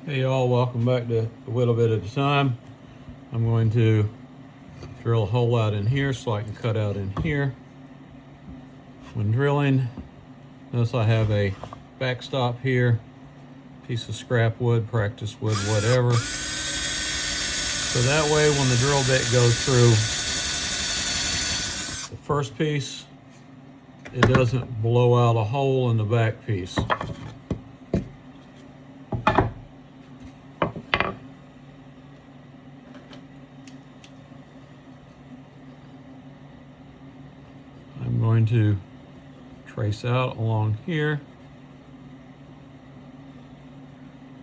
Hey y'all, welcome back to A Little Bit at a Time. I'm going to drill a hole out in here so I can cut out in here. When drilling, notice I have a backstop here, piece of scrap wood, practice wood, whatever. So that way when the drill bit goes through the first piece, it doesn't blow out a hole in the back piece. I'm going to trace out along here,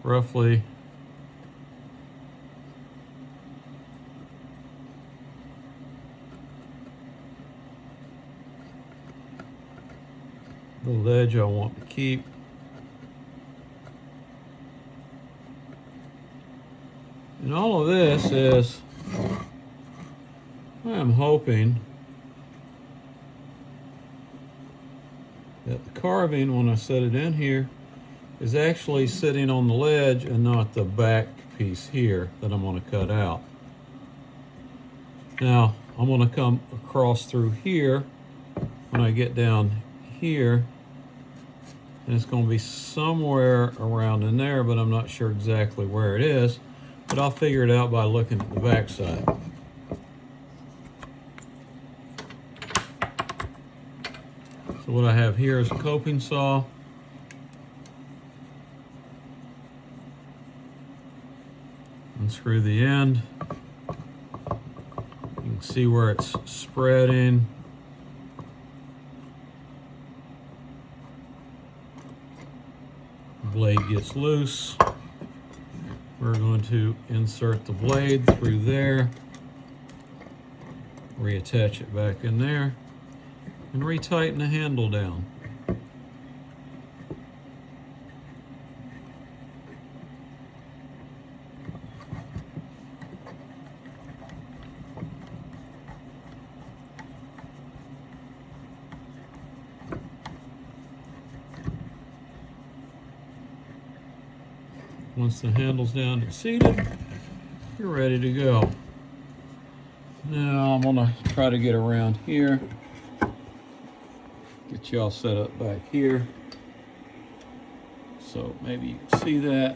roughly the ledge I want to keep. And all of this is, I'm hoping that the carving, when I set it in here, is actually sitting on the ledge and not the back piece here that I'm going to cut out. Now, I'm going to come across through here when I get down here, and it's going to be somewhere around in there, but I'm not sure exactly where it is, but I'll figure it out by looking at the back side. So what I have here is a coping saw. Unscrew the end. You can see where it's spreading. The blade gets loose. We're going to insert the blade through there, reattach it back in there, and retighten the handle down. Once the handle's down and seated, you're ready to go. Now I'm gonna try to get around here, get you all set up back here. So maybe you can see that.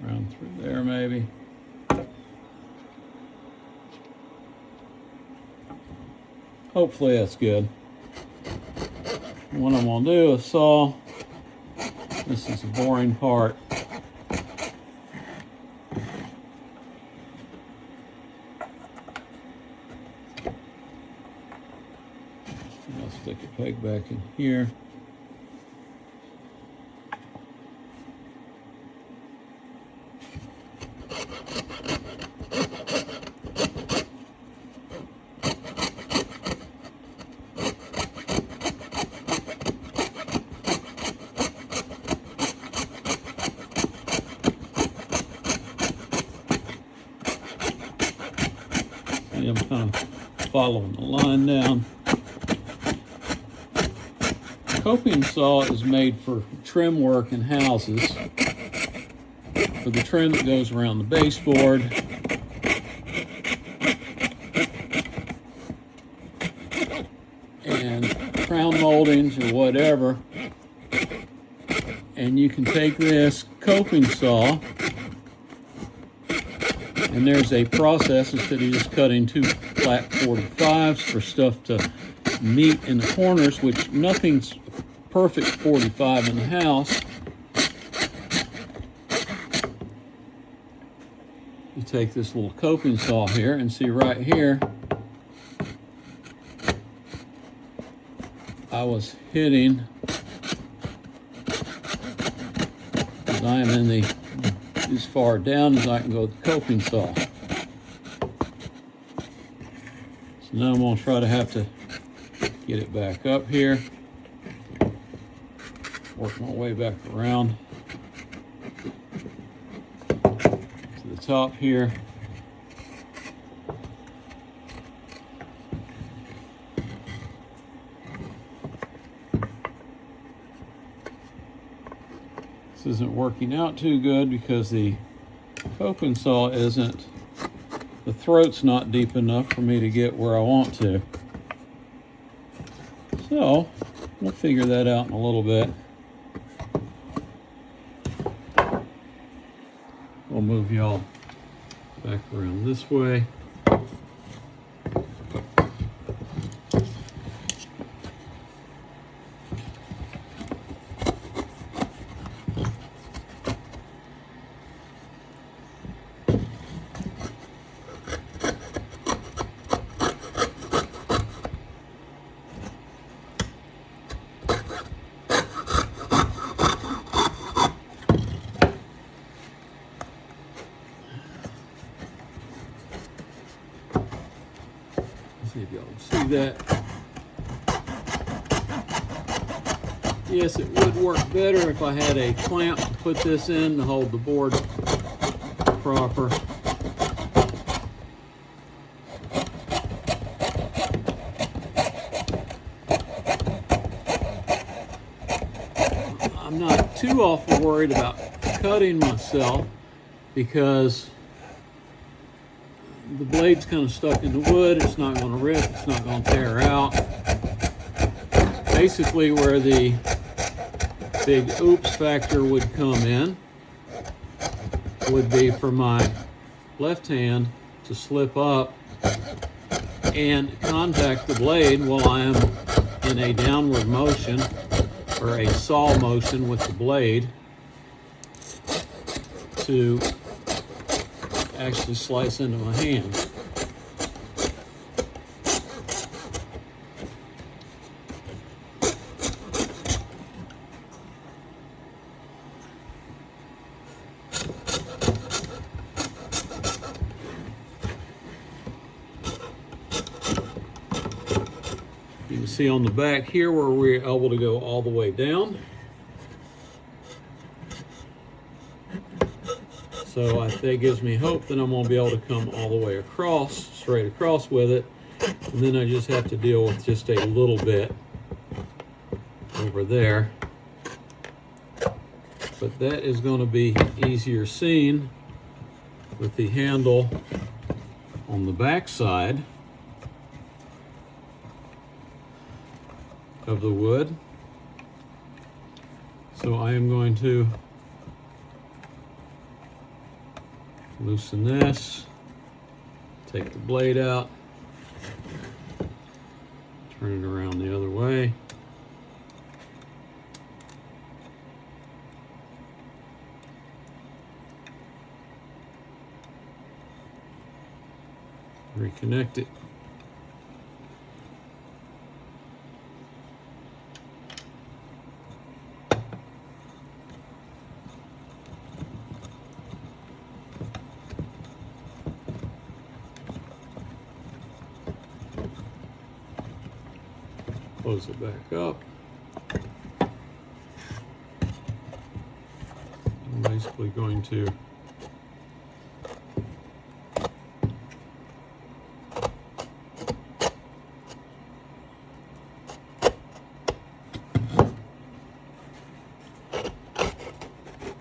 Around through there maybe. Hopefully that's good. What I'm gonna do is saw. This is the boring part. I'll stick a peg back in here. I'm kind of following the line down. Coping saw is made for trim work in houses, for the trim that goes around the baseboard, and crown moldings or whatever. And you can take this coping saw, and there's a process instead of just cutting two flat 45s for stuff to meet in the corners, which nothing's perfect 45 in the house. You take this little coping saw here and see right here, I was hitting, because I am in the as far down as I can go with the coping saw. So now I'm going to try to have to get it back up here, work my way back around to the top here. This isn't working out too good because the coping saw isn't, the throat's not deep enough for me to get where I want to. So we'll figure that out in a little bit. We'll move y'all back around this way. See if y'all can see that. Yes, it would work better if I had a clamp to put this in to hold the board proper. I'm not too awful worried about cutting myself because the blade's kind of stuck in the wood. It's not going to rip. It's not going to tear out. Basically, where the big oops factor would come in would be for my left hand to slip up and contact the blade while I am in a downward motion or a saw motion with the blade to actually slice into my hand. You can see on the back here where we're able to go all the way down. So that gives me hope that I'm going to be able to come all the way across, straight across with it. And then I just have to deal with just a little bit over there. But that is going to be easier seen with the handle on the back side of the wood. So I am going to loosen this, take the blade out, turn it around the other way. Reconnect it. Close it back up. I'm basically going to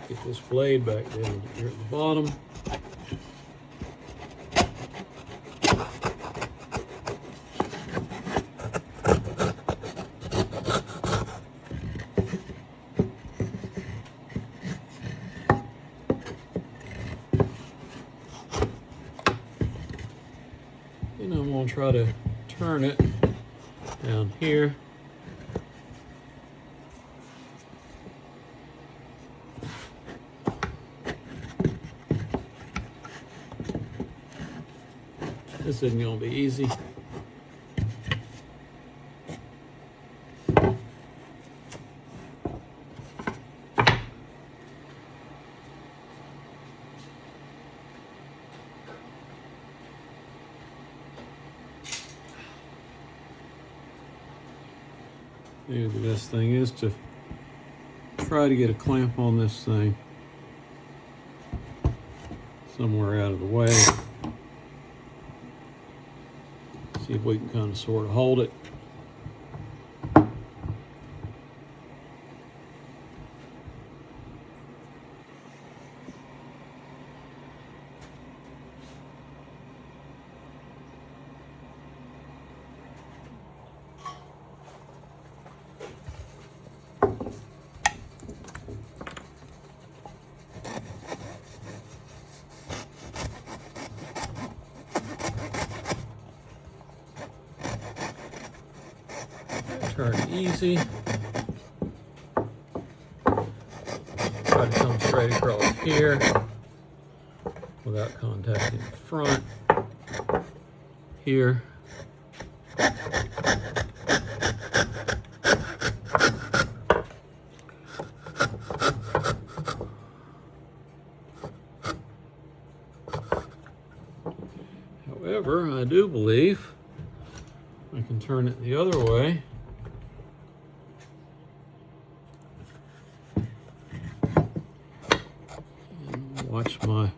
get this blade back down here at the bottom. And I'm going to try to turn it down here. This isn't going to be easy. Maybe the best thing is to try to get a clamp on this thing somewhere out of the way. See if we can kind of sort of hold it. turn easy. Try to come straight across here without contacting the front. Here. However, I do believe I can turn it the other way. And watch my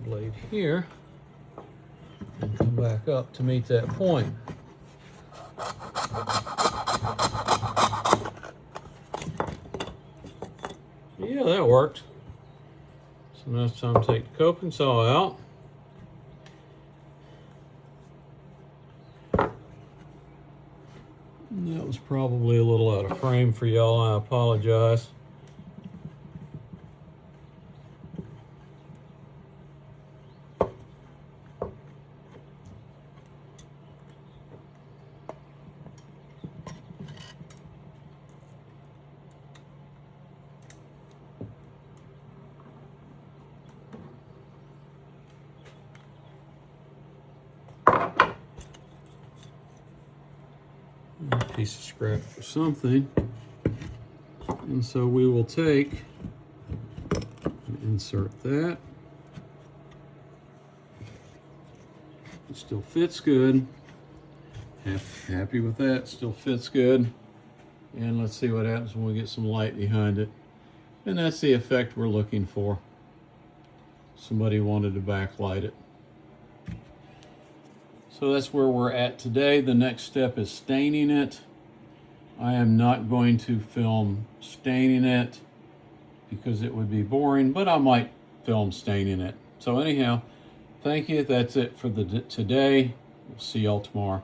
blade here and come back up to meet that point. Yeah, that worked. So now it's time to take the coping saw out. And that was probably a little out of frame for y'all. I apologize. A piece of scrap for something. And so we will take and insert that. It still fits good. Happy with that, still fits good. And let's see what happens when we get some light behind it. And that's the effect we're looking for. Somebody wanted to backlight it. So that's where we're at today. The next step is staining it. I am not going to film staining it because it would be boring, but I might film staining it. So anyhow, thank you. That's it for today. We'll see y'all tomorrow.